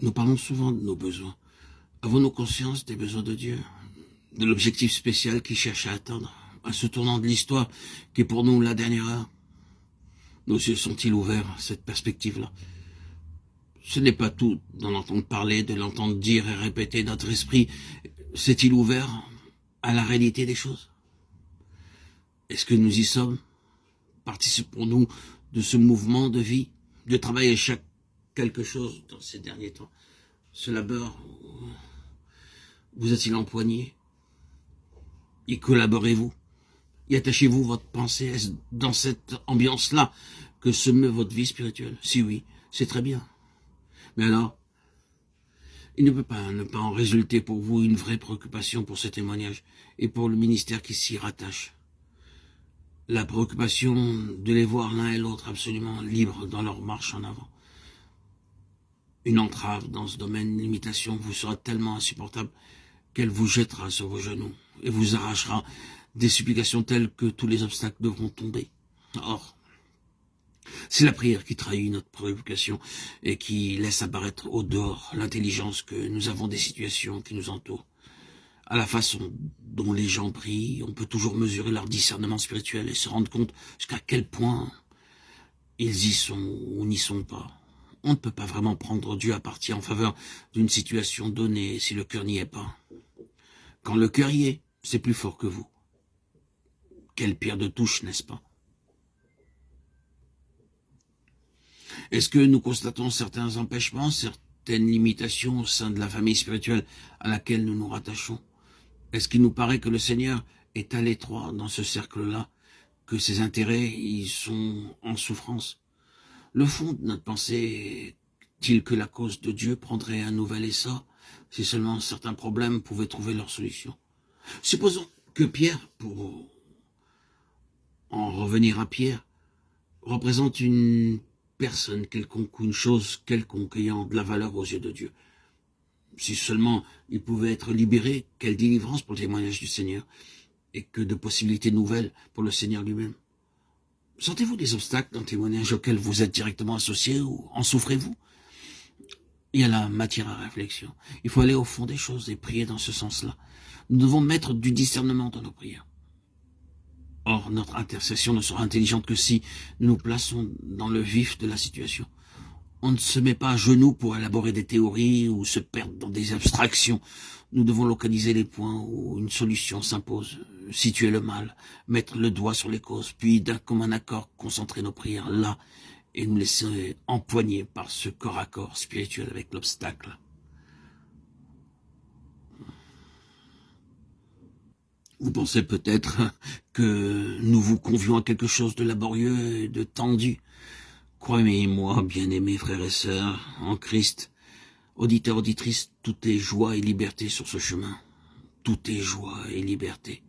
Nous parlons souvent de nos besoins. Avons-nous conscience des besoins de Dieu, de l'objectif spécial qu'il cherche à atteindre, à ce tournant de l'histoire qui est pour nous la dernière heure? Nos yeux sont-ils ouverts à cette perspective-là? Ce n'est pas tout d'en entendre parler, de l'entendre dire et répéter. Notre esprit s'est-il ouvert à la réalité des choses? Est-ce que nous y sommes? Participons-nous de ce mouvement de vie, de travail à chaque quelque chose dans ces derniers temps? Ce labeur vous a-t-il empoigné? Y collaborez-vous? Y attachez-vous votre pensée? Est-ce dans cette ambiance-là que se meut votre vie spirituelle? Si oui, c'est très bien. Mais alors, il ne peut pas ne pas en résulter pour vous une vraie préoccupation pour ce témoignage et pour le ministère qui s'y rattache. La préoccupation de les voir l'un et l'autre absolument libres dans leur marche en avant. Une entrave dans ce domaine, une limitation vous sera tellement insupportable qu'elle vous jettera sur vos genoux et vous arrachera des supplications telles que tous les obstacles devront tomber. Or, c'est la prière qui trahit notre préoccupation et qui laisse apparaître au dehors l'intelligence que nous avons des situations qui nous entourent. À la façon dont les gens prient, on peut toujours mesurer leur discernement spirituel et se rendre compte jusqu'à quel point ils y sont ou n'y sont pas. On ne peut pas vraiment prendre Dieu à partie en faveur d'une situation donnée si le cœur n'y est pas. Quand le cœur y est, c'est plus fort que vous. Quelle pierre de touche, n'est-ce pas? Est-ce que nous constatons certains empêchements, certaines limitations au sein de la famille spirituelle à laquelle nous nous rattachons? Est-ce qu'il nous paraît que le Seigneur est à l'étroit dans ce cercle-là, que ses intérêts y sont en souffrance? Le fond de notre pensée est-il que la cause de Dieu prendrait un nouvel essor si seulement certains problèmes pouvaient trouver leur solution? Supposons que Pierre, pour en revenir à Pierre, représente une personne quelconque ou une chose quelconque ayant de la valeur aux yeux de Dieu. Si seulement il pouvait être libéré, quelle délivrance pour le témoignage du Seigneur, et que de possibilités nouvelles pour le Seigneur lui-même. Sentez-vous des obstacles dans le témoignage auquel vous êtes directement associé ou en souffrez-vous? Il y a la matière à réflexion. Il faut aller au fond des choses et prier dans ce sens-là. Nous devons mettre du discernement dans nos prières. Or, notre intercession ne sera intelligente que si nous nous plaçons dans le vif de la situation. On ne se met pas à genoux pour élaborer des théories ou se perdre dans des abstractions. Nous devons localiser les points où une solution s'impose, situer le mal, mettre le doigt sur les causes, puis d'un commun accord concentrer nos prières là et nous laisser empoigner par ce corps à corps spirituel avec l'obstacle. Vous pensez peut-être que nous vous convions à quelque chose de laborieux et de tendu. Croyez-moi, bien-aimés frères et sœurs, en Christ, auditeurs, auditrices, tout est joie et liberté sur ce chemin. Tout est joie et liberté.